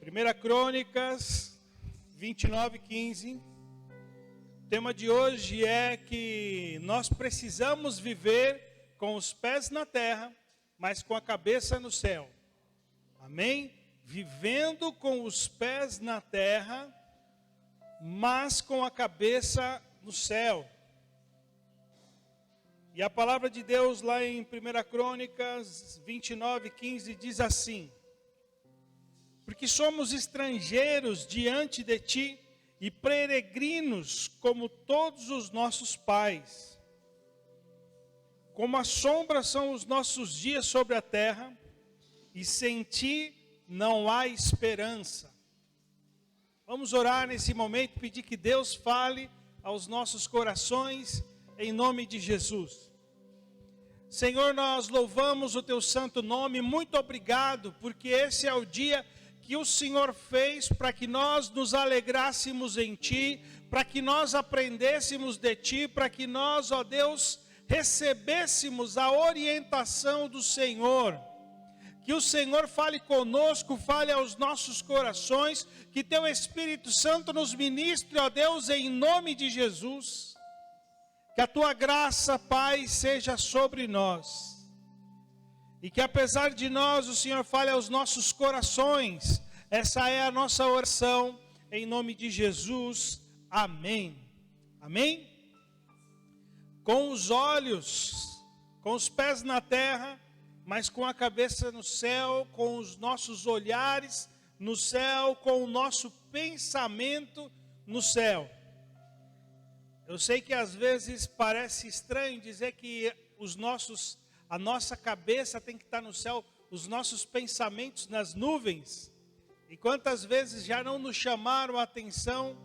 1 Crônicas 29:15. O tema de hoje é que nós precisamos viver com os pés na terra, mas com a cabeça no céu. Amém? Vivendo com os pés na terra, mas com a cabeça no céu. E a palavra de Deus lá em 1 Crônicas 29:15 diz assim: porque somos estrangeiros diante de ti e peregrinos como todos os nossos pais. Como a sombra são os nossos dias sobre a terra, e sem ti não há esperança. Vamos orar nesse momento, pedir que Deus fale aos nossos corações, em nome de Jesus. Senhor, nós louvamos o teu santo nome, muito obrigado, porque esse é o dia que o Senhor fez para que nós nos alegrássemos em ti, para que nós aprendêssemos de ti, para que nós, ó Deus, recebêssemos a orientação do Senhor. Que o Senhor fale conosco, fale aos nossos corações, que teu Espírito Santo nos ministre, ó Deus, em nome de Jesus. Que a tua graça, Pai, seja sobre nós. E que apesar de nós, o Senhor fale aos nossos corações. Essa é a nossa oração, em nome de Jesus. Amém. Amém? Com os olhos, com os pés na terra, mas com a cabeça no céu, com os nossos olhares no céu, com o nosso pensamento no céu. Eu sei que às vezes parece estranho dizer que a nossa cabeça tem que estar no céu, os nossos pensamentos nas nuvens. E quantas vezes já não nos chamaram a atenção?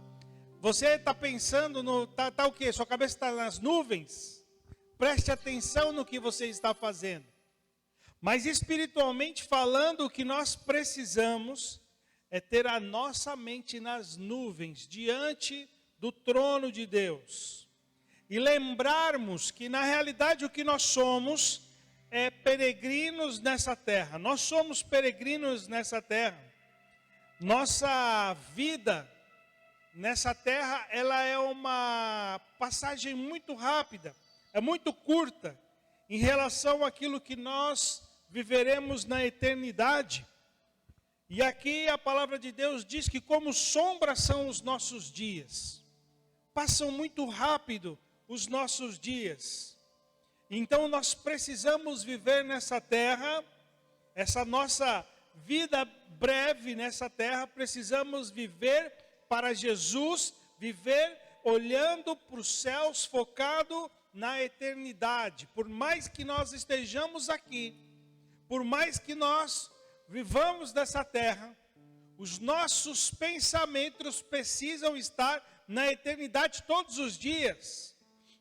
Você está pensando tá o quê? Sua cabeça está nas nuvens? Preste atenção no que você está fazendo. Mas espiritualmente falando, o que nós precisamos é ter a nossa mente nas nuvens, diante do trono de Deus. E lembrarmos que na realidade o que nós somos é peregrinos nessa terra. Nós somos peregrinos nessa terra. Nossa vida nessa terra, ela é uma passagem muito rápida, é muito curta em relação àquilo que nós viveremos na eternidade. E aqui a palavra de Deus diz que como sombra são os nossos dias. Passam muito rápido os nossos dias. Então nós precisamos viver nessa terra, essa nossa vida breve nessa terra, precisamos viver para Jesus, viver olhando para os céus, focado na eternidade. Por mais que nós estejamos aqui, por mais que nós vivamos nessa terra, os nossos pensamentos precisam estar na eternidade todos os dias.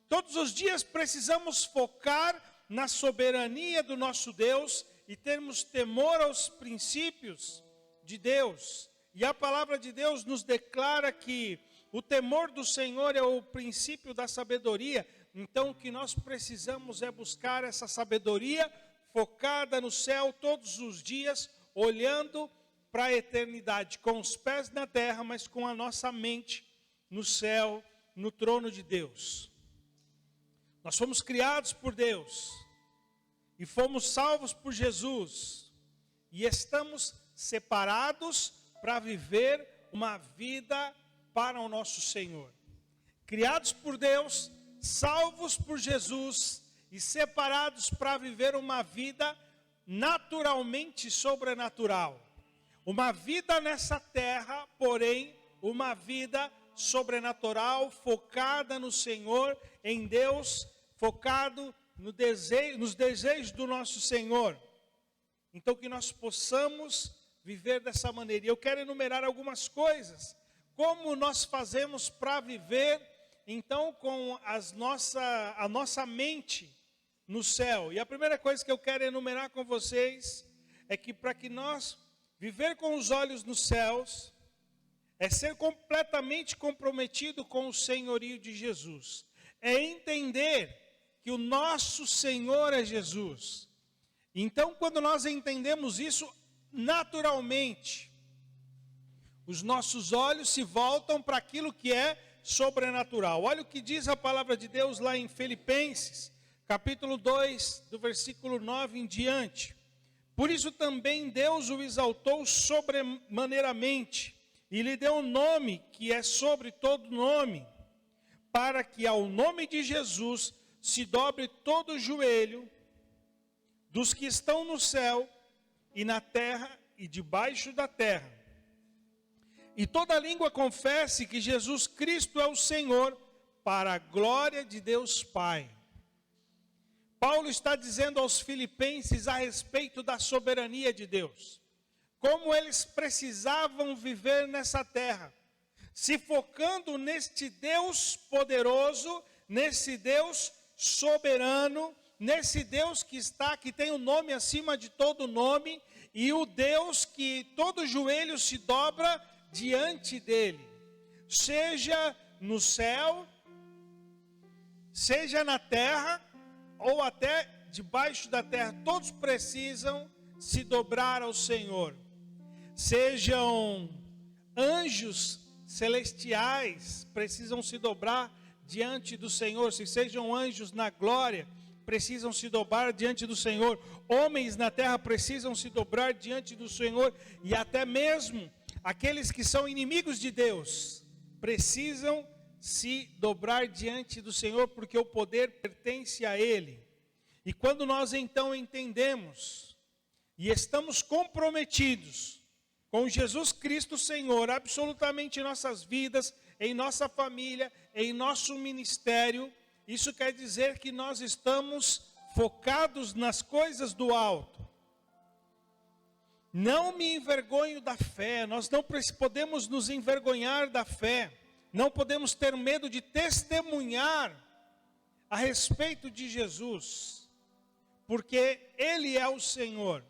Todos os dias precisamos focar na soberania do nosso Deus e termos temor aos princípios de Deus. E a palavra de Deus nos declara que o temor do Senhor é o princípio da sabedoria. Então o que nós precisamos é buscar essa sabedoria focada no céu todos os dias, olhando para a eternidade, com os pés na terra, mas com a nossa mente no céu, no trono de Deus. Nós fomos criados por Deus e fomos salvos por Jesus e estamos separados para viver uma vida para o nosso Senhor. Criados por Deus, salvos por Jesus e separados para viver uma vida naturalmente sobrenatural. Uma vida nessa terra, porém, uma vida sobrenatural, focada no Senhor, em Deus, focado nos desejos do nosso Senhor. Então que nós possamos viver dessa maneira. E eu quero enumerar algumas coisas, como nós fazemos para viver, então, com a nossa mente no céu. E a primeira coisa que eu quero enumerar com vocês, é que para que nós viver com os olhos nos céus, é ser completamente comprometido com o senhorio de Jesus. É entender que o nosso Senhor é Jesus. Então, quando nós entendemos isso naturalmente, Os nossos olhos se voltam para aquilo que é sobrenatural. Olha o que diz a palavra de Deus lá em Filipenses, capítulo 2, do versículo 9 em diante. Por isso também Deus o exaltou sobremaneiramente, e lhe deu um nome que é sobre todo nome, para que ao nome de Jesus se dobre todo o joelho dos que estão no céu e na terra e debaixo da terra. E toda língua confesse que Jesus Cristo é o Senhor, para a glória de Deus Pai. Paulo está dizendo aos filipenses a respeito da soberania de Deus. Como eles precisavam viver nessa terra, se focando neste Deus poderoso, nesse Deus soberano, nesse Deus que tem o nome acima de todo nome, e o Deus que todo joelho se dobra diante dele, seja no céu, seja na terra, ou até debaixo da terra, todos precisam se dobrar ao Senhor. Sejam anjos celestiais, precisam se dobrar diante do Senhor. Se sejam anjos na glória, precisam se dobrar diante do Senhor. Homens na terra precisam se dobrar diante do Senhor. E até mesmo aqueles que são inimigos de Deus precisam se dobrar diante do Senhor, porque o poder pertence a Ele. E quando nós então entendemos e estamos comprometidos com Jesus Cristo Senhor, absolutamente em nossas vidas, em nossa família, em nosso ministério, isso quer dizer que nós estamos focados nas coisas do alto. Não me envergonho da fé, nós não podemos nos envergonhar da fé, não podemos ter medo de testemunhar a respeito de Jesus, porque Ele é o Senhor.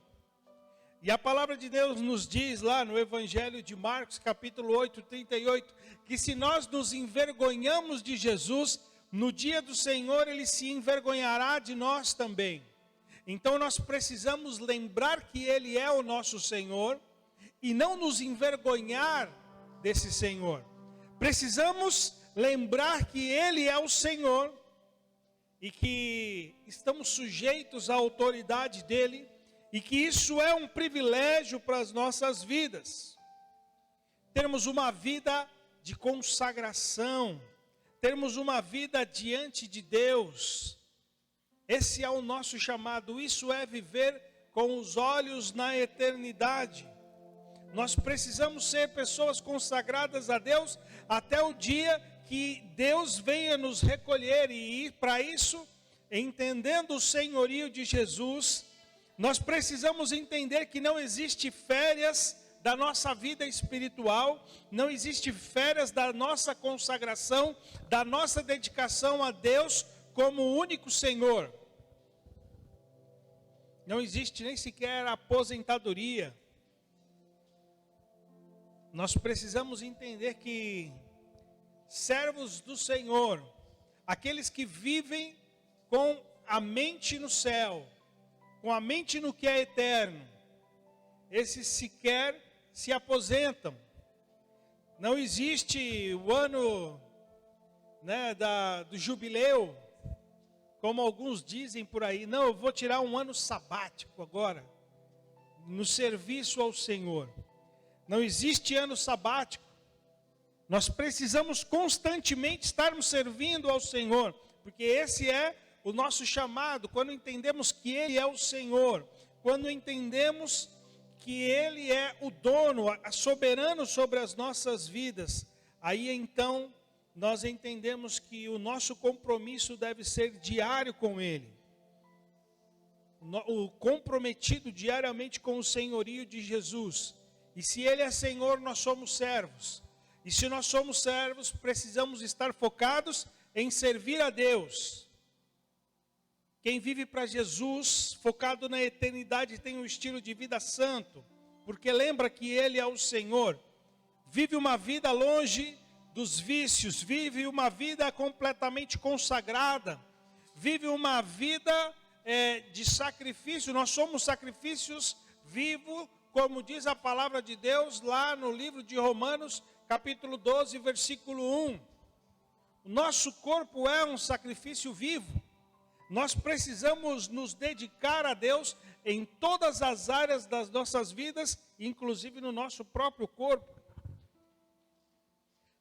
E a palavra de Deus nos diz lá no Evangelho de Marcos, capítulo 8, 38, que se nós nos envergonhamos de Jesus, no dia do Senhor Ele se envergonhará de nós também. Então nós precisamos lembrar que Ele é o nosso Senhor e não nos envergonhar desse Senhor. Precisamos lembrar que Ele é o Senhor e que estamos sujeitos à autoridade dEle e que isso é um privilégio para as nossas vidas. Termos uma vida de consagração, termos uma vida diante de Deus. Esse é o nosso chamado, isso é viver com os olhos na eternidade. Nós precisamos ser pessoas consagradas a Deus até o dia que Deus venha nos recolher, e para isso, entendendo o senhorio de Jesus, nós precisamos entender que não existe férias da nossa vida espiritual, não existe férias da nossa consagração, da nossa dedicação a Deus como o único Senhor. Não existe nem sequer aposentadoria. Nós precisamos entender que servos do Senhor, aqueles que vivem com a mente no céu, com a mente no que é eterno, esses sequer se aposentam. Não existe o ano, do jubileu, como alguns dizem por aí. Não, eu vou tirar um ano sabático agora, no serviço ao Senhor. Não existe ano sabático. Nós precisamos constantemente estarmos servindo ao Senhor, porque esse é o nosso chamado. Quando entendemos que Ele é o Senhor, quando entendemos que Ele é o dono, soberano sobre as nossas vidas, aí então nós entendemos que o nosso compromisso deve ser diário com Ele. O comprometido diariamente com o senhorio de Jesus. E se Ele é Senhor, nós somos servos. E se nós somos servos, precisamos estar focados em servir a Deus. Quem vive para Jesus, focado na eternidade, tem um estilo de vida santo, porque lembra que Ele é o Senhor. Vive uma vida longe dos vícios, vive uma vida completamente consagrada, vive uma vida de sacrifício. Nós somos sacrifícios vivos, como diz a palavra de Deus lá no livro de Romanos, capítulo 12, versículo 1. O nosso corpo é um sacrifício vivo. Nós precisamos nos dedicar a Deus em todas as áreas das nossas vidas, inclusive no nosso próprio corpo.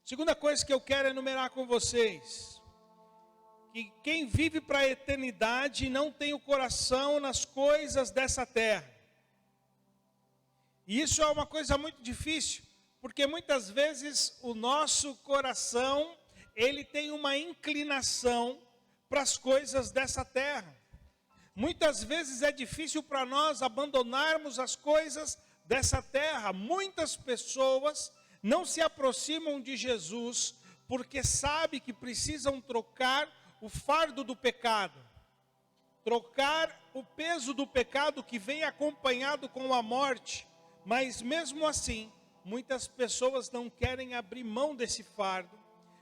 Segunda coisa que eu quero enumerar com vocês, que quem vive para a eternidade não tem o coração nas coisas dessa terra. E isso é uma coisa muito difícil, porque muitas vezes o nosso coração, ele tem uma inclinação para as coisas dessa terra. Muitas vezes é difícil para nós abandonarmos as coisas dessa terra. Muitas pessoas não se aproximam de Jesus porque sabem que precisam trocar o fardo do pecado, trocar o peso do pecado que vem acompanhado com a morte. Mas mesmo assim, muitas pessoas não querem abrir mão desse fardo,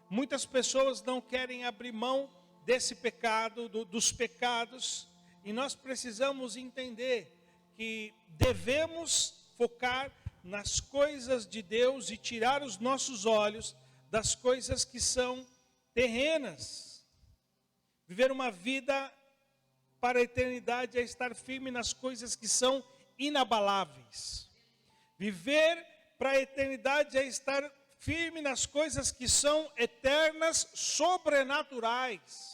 muitas pessoas não querem abrir mão desse pecado, dos pecados, e nós precisamos entender que devemos focar nas coisas de Deus e tirar os nossos olhos das coisas que são terrenas. Viver uma vida para a eternidade é estar firme nas coisas que são inabaláveis. Viver para a eternidade é estar firme nas coisas que são eternas, sobrenaturais.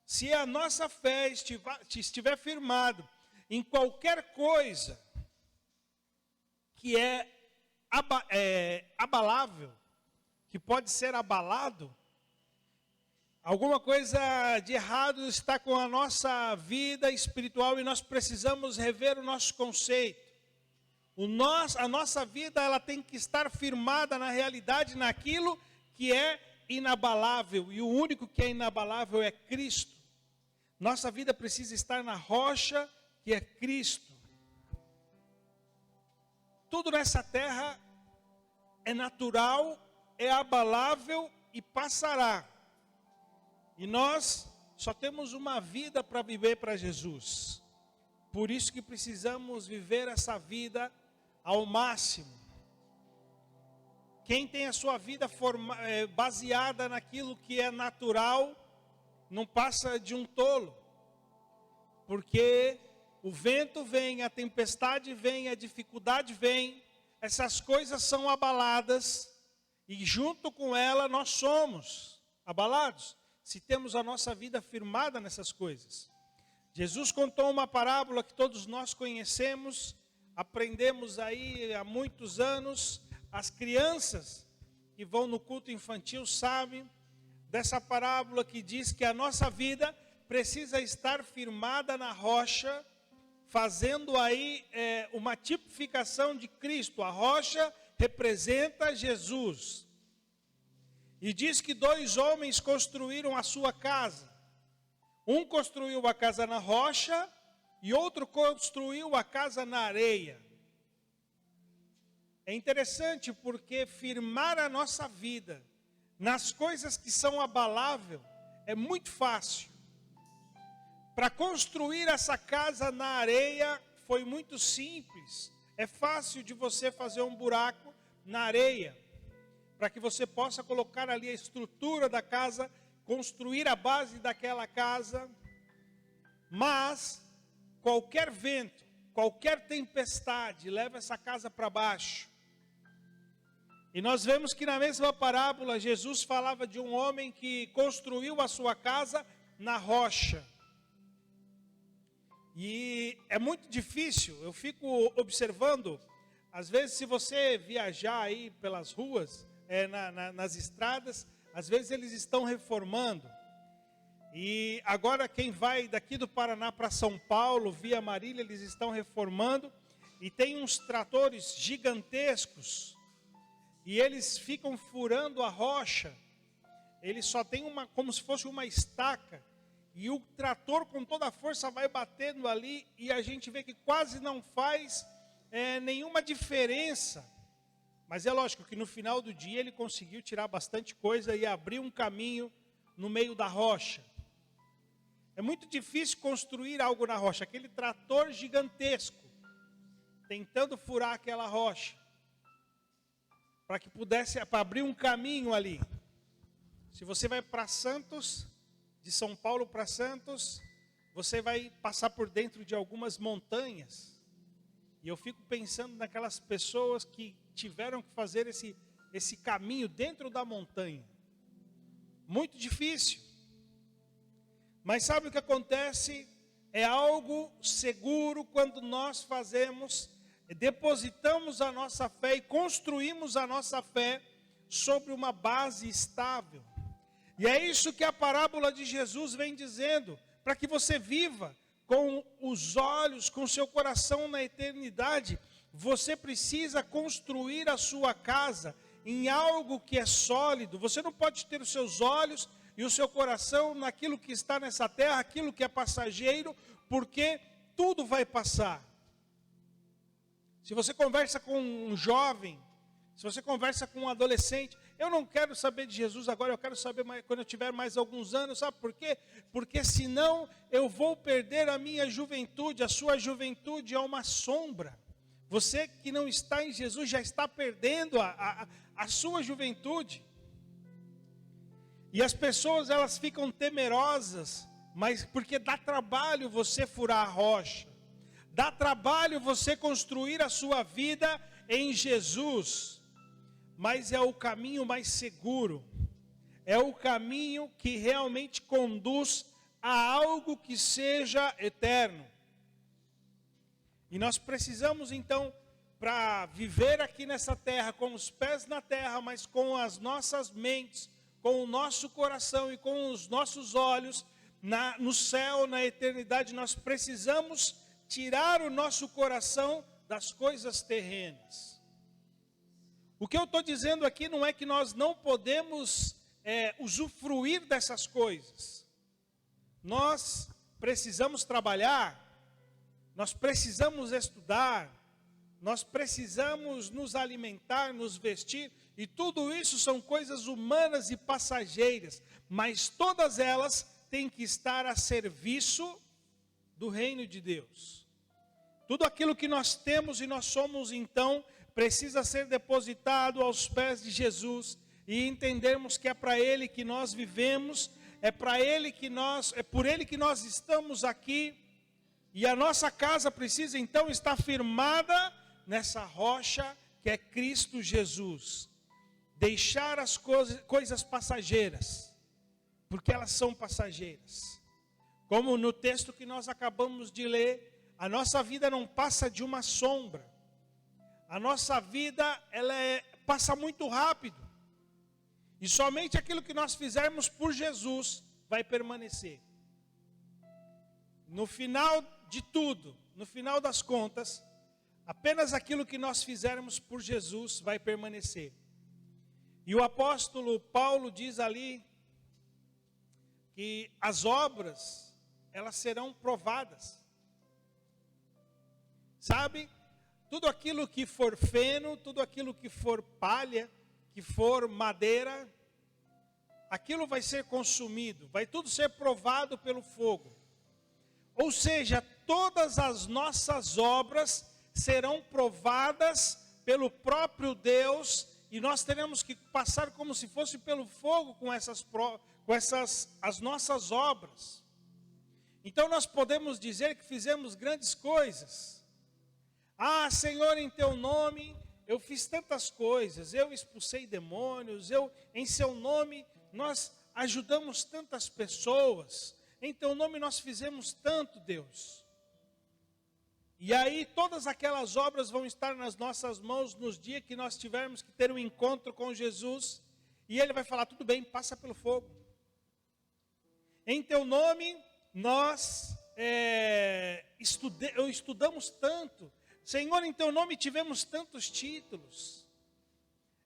Se a nossa fé estiver firmada em qualquer coisa que é abalável, que pode ser abalado, alguma coisa de errado está com a nossa vida espiritual e nós precisamos rever o nosso conceito. A nossa vida ela tem que estar firmada na realidade, naquilo que é inabalável. E o único que é inabalável é Cristo. Nossa vida precisa estar na rocha que é Cristo. Tudo nessa terra é natural, é abalável e passará. E nós só temos uma vida para viver para Jesus. Por isso que precisamos viver essa vida ao máximo. Quem tem a sua vida baseada naquilo que é natural, não passa de um tolo. Porque o vento vem, a tempestade vem, a dificuldade vem, essas coisas são abaladas, e junto com ela nós somos abalados, se temos a nossa vida firmada nessas coisas. Jesus contou uma parábola que todos nós conhecemos, aprendemos aí há muitos anos. As crianças que vão no culto infantil sabem dessa parábola que diz que a nossa vida precisa estar firmada na rocha, fazendo aí uma tipificação de Cristo. A rocha representa Jesus. E diz que 2 homens construíram a sua casa. Um construiu a casa na rocha e outro construiu a casa na areia. É interessante porque firmar a nossa vida nas coisas que são abaláveis é muito fácil. Para construir essa casa na areia foi muito simples. É fácil de você fazer um buraco na areia, para que você possa colocar ali a estrutura da casa, construir a base daquela casa. Mas qualquer vento, qualquer tempestade leva essa casa para baixo. E nós vemos que na mesma parábola Jesus falava de um homem que construiu a sua casa na rocha. E é muito difícil, eu fico observando, às vezes se você viajar aí pelas ruas, nas estradas, às vezes eles estão reformando. E agora quem vai daqui do Paraná para São Paulo, via Marília, eles estão reformando. E tem uns tratores gigantescos. E eles ficam furando a rocha. Eles só tem como se fosse uma estaca. E o trator com toda a força vai batendo ali. E a gente vê que quase não faz nenhuma diferença. Mas é lógico que no final do dia ele conseguiu tirar bastante coisa e abrir um caminho no meio da rocha. É muito difícil construir algo na rocha. Aquele trator gigantesco tentando furar aquela rocha, para que pudesse abrir um caminho ali. Se você vai para Santos, de São Paulo para Santos, você vai passar por dentro de algumas montanhas. E eu fico pensando naquelas pessoas que tiveram que fazer esse caminho dentro da montanha. Muito difícil. Mas sabe o que acontece? É algo seguro quando nós depositamos a nossa fé e construímos a nossa fé sobre uma base estável. E é isso que a parábola de Jesus vem dizendo, para que você viva com os olhos, com seu coração na eternidade, você precisa construir a sua casa em algo que é sólido. Você não pode ter os seus olhos e o seu coração naquilo que está nessa terra, aquilo que é passageiro, porque tudo vai passar. Se você conversa com um jovem, se você conversa com um adolescente, eu não quero saber de Jesus agora, eu quero saber mais, quando eu tiver mais alguns anos, sabe por quê? Porque senão eu vou perder a minha juventude, a sua juventude é uma sombra. Você que não está em Jesus já está perdendo a sua juventude. E as pessoas elas ficam temerosas, mas porque dá trabalho você furar a rocha. Dá trabalho você construir a sua vida em Jesus. Mas é o caminho mais seguro. É o caminho que realmente conduz a algo que seja eterno. E nós precisamos então, para viver aqui nessa terra, com os pés na terra, mas com as nossas mentes, com o nosso coração e com os nossos olhos no céu, na eternidade, nós precisamos tirar o nosso coração das coisas terrenas. O que eu estou dizendo aqui não é que nós não podemos usufruir dessas coisas. Nós precisamos trabalhar, nós precisamos estudar, nós precisamos nos alimentar, nos vestir, e tudo isso são coisas humanas e passageiras, mas todas elas têm que estar a serviço do reino de Deus. Tudo aquilo que nós temos e nós somos então, precisa ser depositado aos pés de Jesus, e entendermos que é para Ele que nós vivemos, é por Ele que nós estamos aqui, e a nossa casa precisa então estar firmada nessa rocha que é Cristo Jesus. Deixar as coisas passageiras, porque elas são passageiras. Como no texto que nós acabamos de ler, a nossa vida não passa de uma sombra. A nossa vida passa muito rápido. E somente aquilo que nós fizermos por Jesus vai permanecer. No final de tudo, no final das contas, apenas aquilo que nós fizermos por Jesus vai permanecer. E o apóstolo Paulo diz ali que as obras, elas serão provadas. Sabe? Tudo aquilo que for feno, tudo aquilo que for palha, que for madeira, aquilo vai ser consumido, vai tudo ser provado pelo fogo. Ou seja, todas as nossas obras serão provadas pelo próprio Deus, e nós teremos que passar como se fosse pelo fogo com as nossas obras. Então nós podemos dizer que fizemos grandes coisas. Ah, Senhor, em teu nome eu fiz tantas coisas, eu expulsei demônios, em seu nome nós ajudamos tantas pessoas, em teu nome nós fizemos tanto, Deus. E aí todas aquelas obras vão estar nas nossas mãos nos dias que nós tivermos que ter um encontro com Jesus, e Ele vai falar, tudo bem, passa pelo fogo. Em teu nome nós estudamos tanto, Senhor, em teu nome tivemos tantos títulos,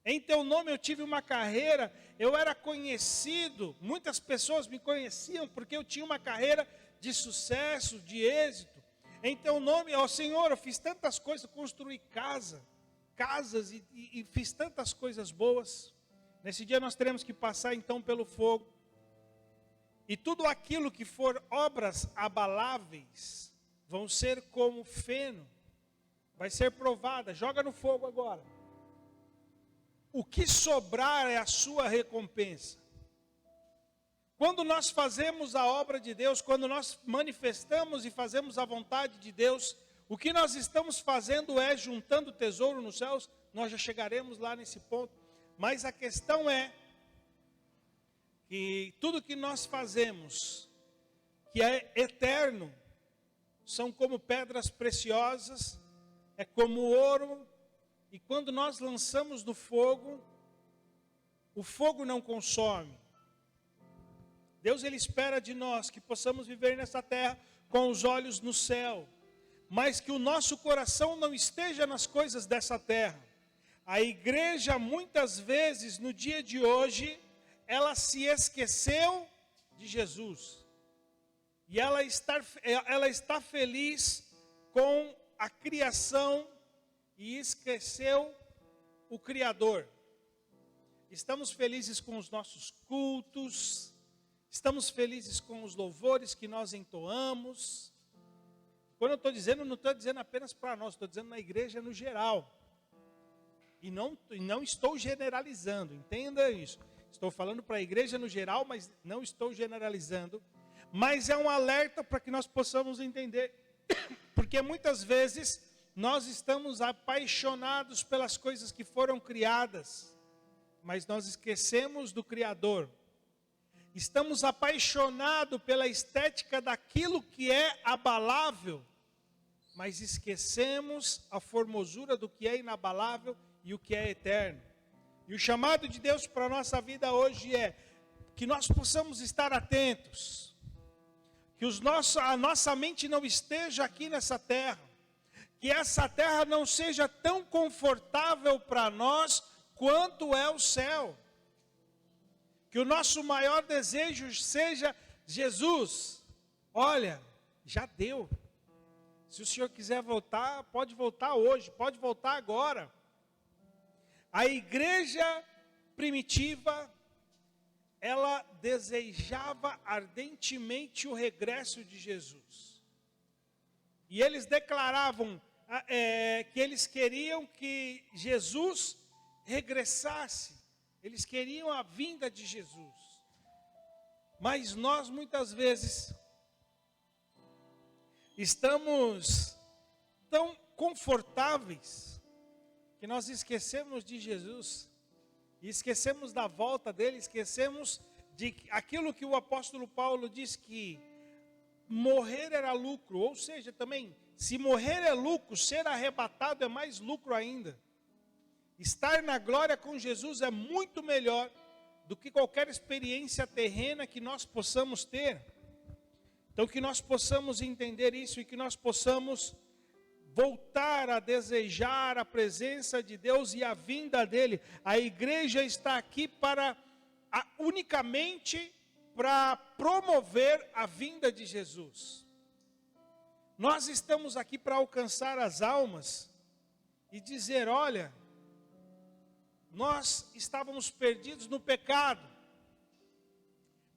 em teu nome eu tive uma carreira, eu era conhecido, muitas pessoas me conheciam porque eu tinha uma carreira de sucesso, de êxito. Em teu nome, ó Senhor, eu fiz tantas coisas, construí casas e fiz tantas coisas boas. Nesse dia nós teremos que passar então pelo fogo. E tudo aquilo que for obras abaláveis vão ser como feno, vai ser provada, joga no fogo agora. O que sobrar é a sua recompensa. Quando nós fazemos a obra de Deus, quando nós manifestamos e fazemos a vontade de Deus, o que nós estamos fazendo é juntando tesouro nos céus. Nós já chegaremos lá nesse ponto. Mas a questão é que tudo que nós fazemos, que é eterno, são como pedras preciosas, é como ouro, e quando nós lançamos no fogo, o fogo não consome. Deus, Ele espera de nós que possamos viver nessa terra com os olhos no céu, mas que o nosso coração não esteja nas coisas dessa terra. A igreja, muitas vezes, no dia de hoje, ela se esqueceu de Jesus. E ela está feliz com a criação e esqueceu o Criador. Estamos felizes com os nossos cultos, estamos felizes com os louvores que nós entoamos. Quando eu estou dizendo, não estou dizendo apenas para nós, estou dizendo na igreja no geral. E não estou generalizando, entenda isso. Estou falando para a igreja no geral, mas não estou generalizando. Mas é um alerta para que nós possamos entender. Porque muitas vezes nós estamos apaixonados pelas coisas que foram criadas, mas nós esquecemos do Criador. Estamos apaixonados pela estética daquilo que é abalável, mas esquecemos a formosura do que é inabalável e o que é eterno. E o chamado de Deus para a nossa vida hoje é que nós possamos estar atentos, que a nossa mente não esteja aqui nessa terra, que essa terra não seja tão confortável para nós quanto é o céu. Que o nosso maior desejo seja Jesus. Olha, já deu. Se o Senhor quiser voltar, pode voltar hoje, pode voltar agora. A igreja primitiva, ela desejava ardentemente o regresso de Jesus. E eles declaravam que eles queriam que Jesus regressasse. Eles queriam a vinda de Jesus. Mas nós muitas vezes estamos tão confortáveis que nós esquecemos de Jesus. E esquecemos da volta dele, esquecemos de aquilo que o apóstolo Paulo diz que morrer era lucro. Ou seja, também, se morrer é lucro, ser arrebatado é mais lucro ainda. Estar na glória com Jesus é muito melhor do que qualquer experiência terrena que nós possamos ter. Então que nós possamos entender isso e que nós possamos voltar a desejar a presença de Deus e a vinda dele. A igreja está aqui unicamente para promover a vinda de Jesus. Nós estamos aqui para alcançar as almas e dizer, olha, nós estávamos perdidos no pecado,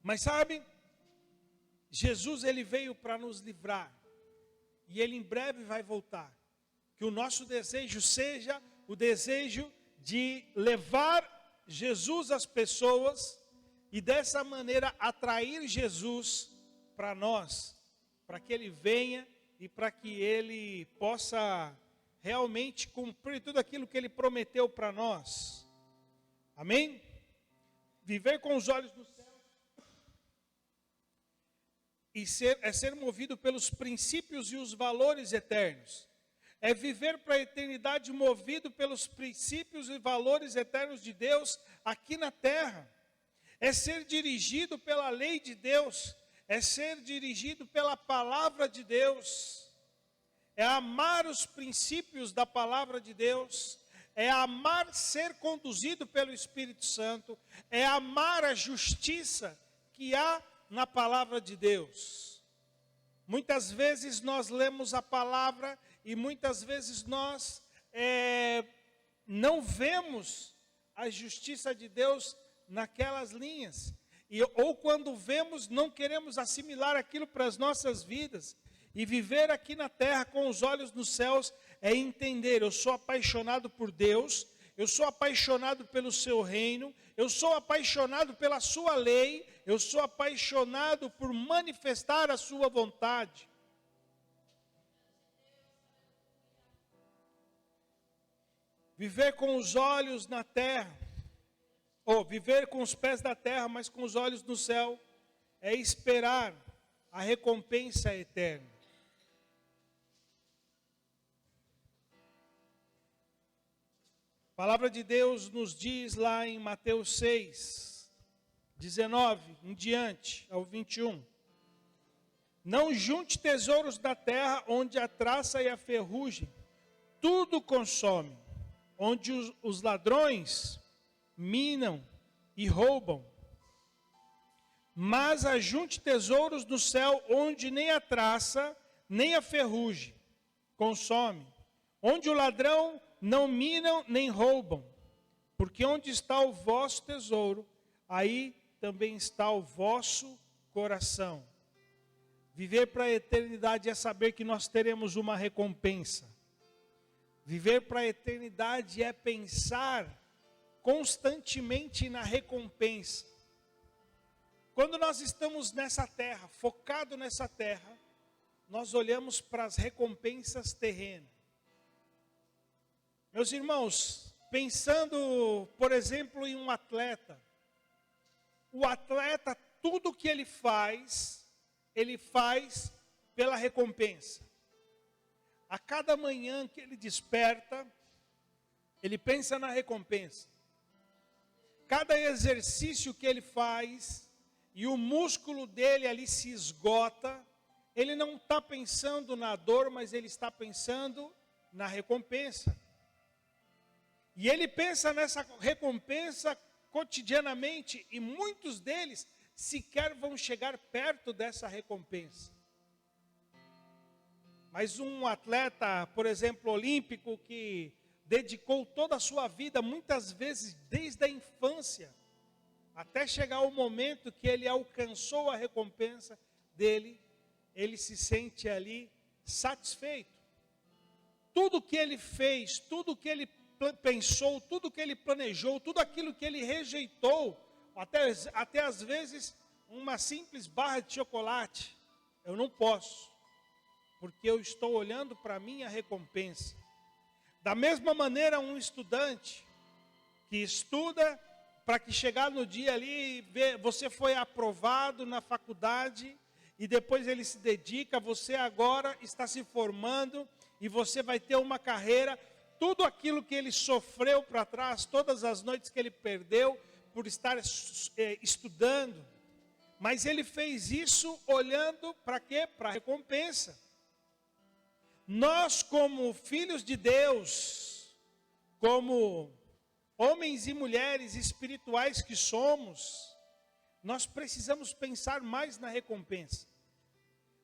mas sabe, Jesus ele veio para nos livrar, e ele em breve vai voltar. Que o nosso desejo seja o desejo de levar Jesus às pessoas, e dessa maneira atrair Jesus para nós, para que ele venha e para que ele possa realmente cumprir tudo aquilo que ele prometeu para nós. Amém? Viver com os olhos no céu e ser movido pelos princípios e os valores eternos. É viver para a eternidade movido pelos princípios e valores eternos de Deus aqui na terra. É ser dirigido pela lei de Deus. É ser dirigido pela palavra de Deus. É amar os princípios da palavra de Deus. É amar ser conduzido pelo Espírito Santo. É amar a justiça que há na palavra de Deus. Muitas vezes nós lemos a palavra e muitas vezes nós não vemos a justiça de Deus naquelas linhas. Ou quando vemos, não queremos assimilar aquilo para as nossas vidas. E viver aqui na terra com os olhos nos céus é entender, eu sou apaixonado por Deus, eu sou apaixonado pelo seu reino, eu sou apaixonado pela sua lei, eu sou apaixonado por manifestar a sua vontade. Viver com os olhos na terra, ou viver com os pés na terra, mas com os olhos no céu, é esperar a recompensa eterna. A palavra de Deus nos diz lá em Mateus 6, 19 em diante, ao 21. Não junte tesouros da terra, onde a traça e a ferrugem tudo consome, onde os ladrões minam e roubam. Mas ajunte tesouros no céu, onde nem a traça, nem a ferrugem consome, onde o ladrão não minam nem roubam, porque onde está o vosso tesouro, aí também está o vosso coração. Viver para a eternidade é saber que nós teremos uma recompensa. Viver para a eternidade é pensar constantemente na recompensa. Quando nós estamos nessa terra, focado nessa terra, nós olhamos para as recompensas terrenas. Meus irmãos, pensando, por exemplo, em um atleta. O atleta, tudo que ele faz pela recompensa. A cada manhã que ele desperta, ele pensa na recompensa. Cada exercício que ele faz, e o músculo dele ali se esgota, ele não está pensando na dor, mas ele está pensando na recompensa. E ele pensa nessa recompensa cotidianamente, e muitos deles sequer vão chegar perto dessa recompensa. Mas um atleta, por exemplo, olímpico, que dedicou toda a sua vida, muitas vezes desde a infância, até chegar o momento que ele alcançou a recompensa dele, ele se sente ali satisfeito. Tudo que ele fez, tudo que ele pensou, tudo que ele planejou, tudo aquilo que ele rejeitou, até às vezes uma simples barra de chocolate, eu não posso, porque eu estou olhando para a minha recompensa. Da mesma maneira, um estudante que estuda para que chegar no dia ali, você foi aprovado na faculdade, e depois ele se dedica, você agora está se formando, e você vai ter uma carreira. Tudo aquilo que ele sofreu para trás, todas as noites que ele perdeu por estar estudando, mas ele fez isso olhando para quê? Para a recompensa. Nós, como filhos de Deus, como homens e mulheres espirituais que somos, nós precisamos pensar mais na recompensa.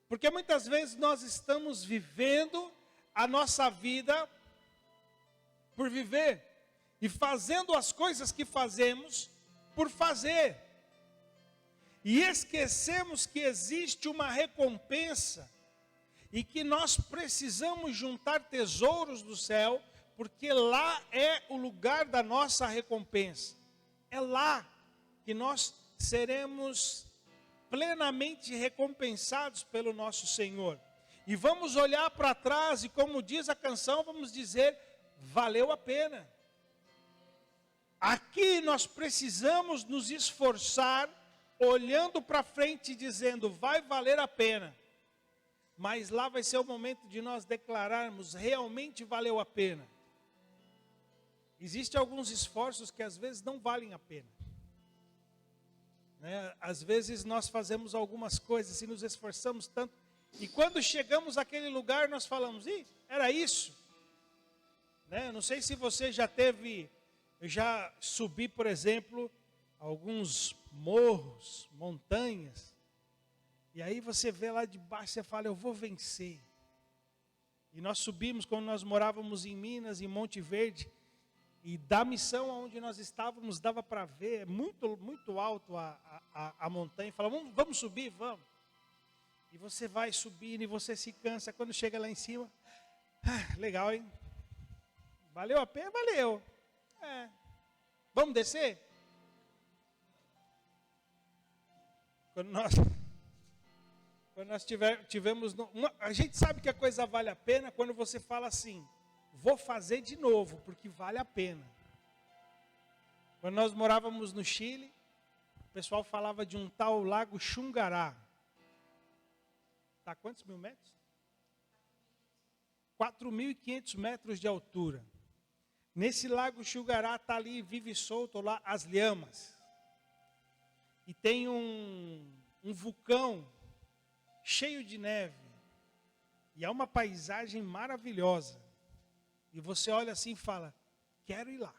Porque muitas vezes nós estamos vivendo a nossa vida por viver, e fazendo as coisas que fazemos por fazer, e esquecemos que existe uma recompensa, e que nós precisamos juntar tesouros do céu, porque lá é o lugar da nossa recompensa. É lá que nós seremos plenamente recompensados pelo nosso Senhor. E vamos olhar para trás, e como diz a canção, vamos dizer: valeu a pena. Aqui nós precisamos nos esforçar, olhando para frente e dizendo, vai valer a pena. Mas lá vai ser o momento de nós declararmos, realmente valeu a pena. Existem alguns esforços que às vezes não valem a pena. Às vezes nós fazemos algumas coisas e nos esforçamos tanto, e quando chegamos àquele lugar nós falamos, era isso. Não sei se você já subi, por exemplo, alguns morros, montanhas, e aí você vê lá de baixo, você fala, eu vou vencer. E nós subimos, quando nós morávamos em Minas, em Monte Verde, e da missão onde nós estávamos, dava para ver, muito, muito alto a montanha, e fala, vamos subir, vamos. E você vai subindo, e você se cansa, quando chega lá em cima, Legal, hein? Valeu a pena? Valeu. Vamos descer? Quando nós tivemos... a gente sabe que a coisa vale a pena quando você fala assim, vou fazer de novo, porque vale a pena. Quando nós morávamos no Chile, o pessoal falava de um tal lago Xungará. Está a quantos mil metros? 4.500 metros de altura. Nesse lago Xungará está ali, vive solto lá as lhamas. E tem um vulcão cheio de neve. E é uma paisagem maravilhosa. E você olha assim e fala, quero ir lá.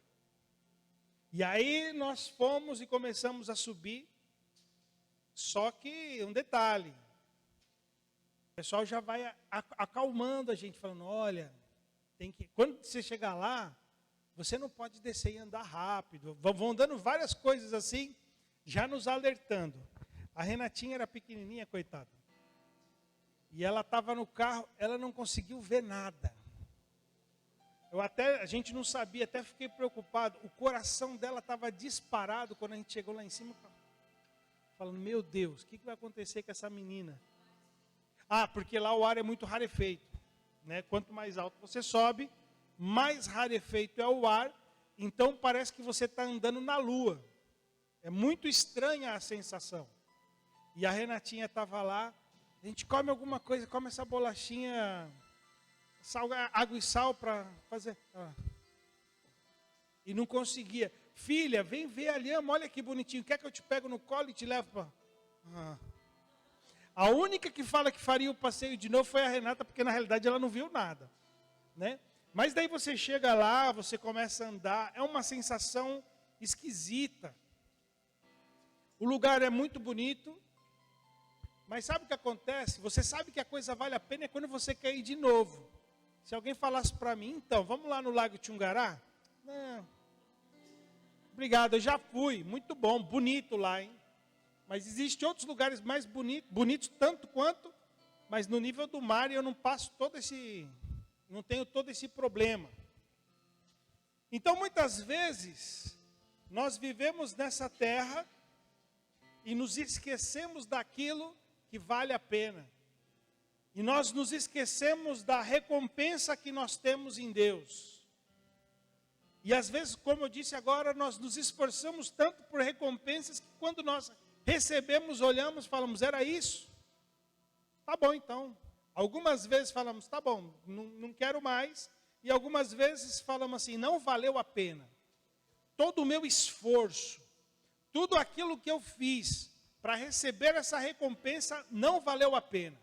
E aí nós fomos e começamos a subir. Só que um detalhe. O pessoal já vai acalmando a gente, falando, olha, quando você chegar lá, você não pode descer e andar rápido. Vão dando várias coisas assim, já nos alertando. A Renatinha era pequenininha, coitada. E ela estava no carro, ela não conseguiu ver nada. A gente não sabia, até fiquei preocupado. O coração dela estava disparado quando a gente chegou lá em cima. Falando, meu Deus, o que vai acontecer com essa menina? Porque lá o ar é muito rarefeito. Né? Quanto mais alto você sobe, mais rarefeito é o ar. Então parece que você está andando na lua. É muito estranha a sensação. E a Renatinha estava lá. A gente come alguma coisa, come essa bolachinha, água e sal para fazer. E não conseguia. Filha, vem ver a lhama, olha que bonitinho. Quer que eu te pego no colo e te levo para... A única que fala que faria o passeio de novo foi a Renata, porque na realidade ela não viu nada. Né? Mas daí você chega lá, você começa a andar, é uma sensação esquisita. O lugar é muito bonito, mas sabe o que acontece? Você sabe que a coisa vale a pena é quando você quer ir de novo. Se alguém falasse para mim, então, vamos lá no Lago Xungará? Não. Obrigado, eu já fui, muito bom, bonito lá, hein? Mas existem outros lugares mais bonitos tanto quanto, mas no nível do mar eu não não tenho todo esse problema. Então muitas vezes, nós vivemos nessa terra e nos esquecemos daquilo que vale a pena. E nós nos esquecemos da recompensa que nós temos em Deus. E às vezes, como eu disse agora, nós nos esforçamos tanto por recompensas que quando nós recebemos, olhamos, falamos, era isso? Tá bom então. Algumas vezes falamos, tá bom, não quero mais. E algumas vezes falamos assim, não valeu a pena. Todo o meu esforço, tudo aquilo que eu fiz para receber essa recompensa não valeu a pena.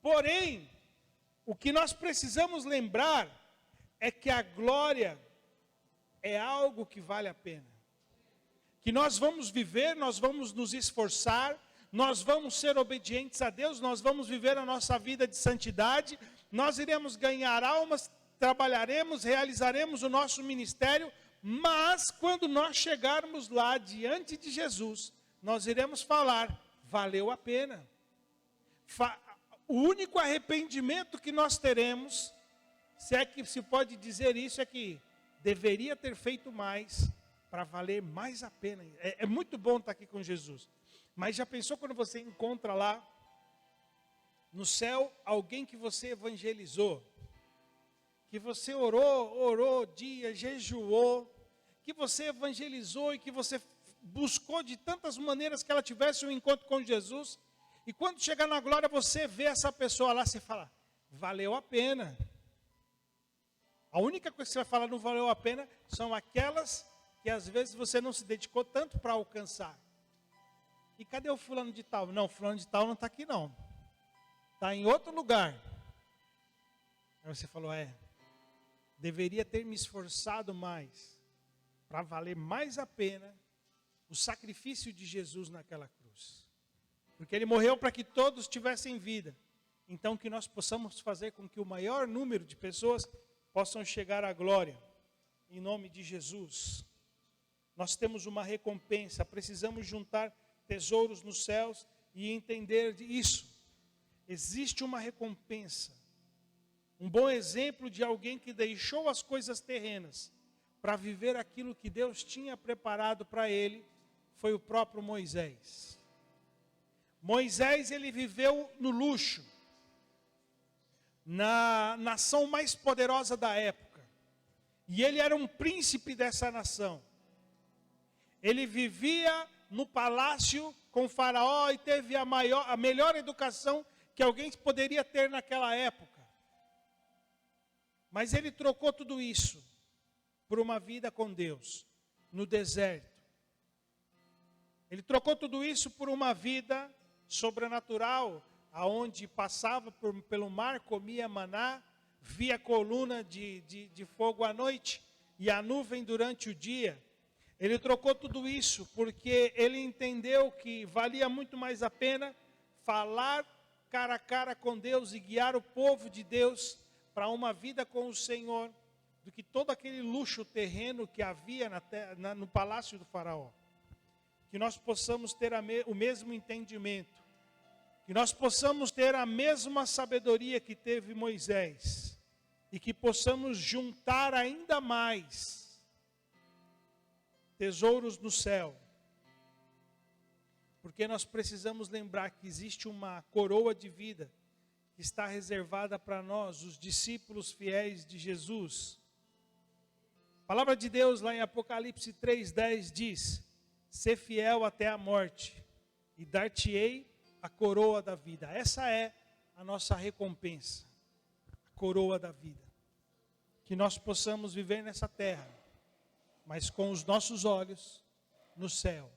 Porém, o que nós precisamos lembrar é que a glória é algo que vale a pena. Que nós vamos viver, nós vamos nos esforçar, nós vamos ser obedientes a Deus, nós vamos viver a nossa vida de santidade, nós iremos ganhar almas, trabalharemos, realizaremos o nosso ministério, mas quando nós chegarmos lá diante de Jesus, nós iremos falar, valeu a pena. O único arrependimento que nós teremos, se é que se pode dizer isso, é que deveria ter feito mais para valer mais a pena. É muito bom estar aqui com Jesus. Mas já pensou quando você encontra lá, no céu, alguém que você evangelizou? Que você orou dia, jejuou, que você evangelizou e que você buscou de tantas maneiras que ela tivesse um encontro com Jesus. E quando chegar na glória, você vê essa pessoa lá, você fala, valeu a pena. A única coisa que você vai falar não valeu a pena são aquelas que às vezes você não se dedicou tanto para alcançar. E cadê o fulano de tal? Não, fulano de tal não está aqui não. Está em outro lugar. Aí você falou, deveria ter me esforçado mais para valer mais a pena o sacrifício de Jesus naquela cruz. Porque ele morreu para que todos tivessem vida. Então que nós possamos fazer com que o maior número de pessoas possam chegar à glória. Em nome de Jesus. Nós temos uma recompensa, precisamos juntar tesouros nos céus e entender isso. Existe uma recompensa. Um bom exemplo de alguém que deixou as coisas terrenas para viver aquilo que Deus tinha preparado para ele, foi o próprio Moisés. Moisés, ele viveu no luxo, na nação mais poderosa da época. E ele era um príncipe dessa nação. Ele vivia no palácio com Faraó e teve a melhor educação que alguém poderia ter naquela época. Mas ele trocou tudo isso por uma vida com Deus, no deserto. Ele trocou tudo isso por uma vida sobrenatural, aonde passava pelo mar, comia maná, via coluna de fogo à noite e a nuvem durante o dia. Ele trocou tudo isso porque ele entendeu que valia muito mais a pena falar cara a cara com Deus e guiar o povo de Deus para uma vida com o Senhor, do que todo aquele luxo terreno que havia no palácio do faraó. Que nós possamos ter o mesmo entendimento, que nós possamos ter a mesma sabedoria que teve Moisés, e que possamos juntar ainda mais tesouros no céu, porque nós precisamos lembrar que existe uma coroa de vida que está reservada para nós, os discípulos fiéis de Jesus. A palavra de Deus lá em Apocalipse 3:10 diz: "Sê fiel até a morte, e dar-te-ei a coroa da vida." Essa é a nossa recompensa, a coroa da vida. Que nós possamos viver nessa terra, mas com os nossos olhos no céu.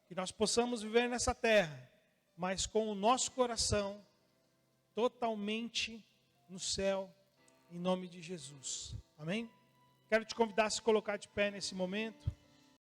Que nós possamos viver nessa terra, mas com o nosso coração totalmente no céu, em nome de Jesus. Amém? Quero te convidar a se colocar de pé nesse momento.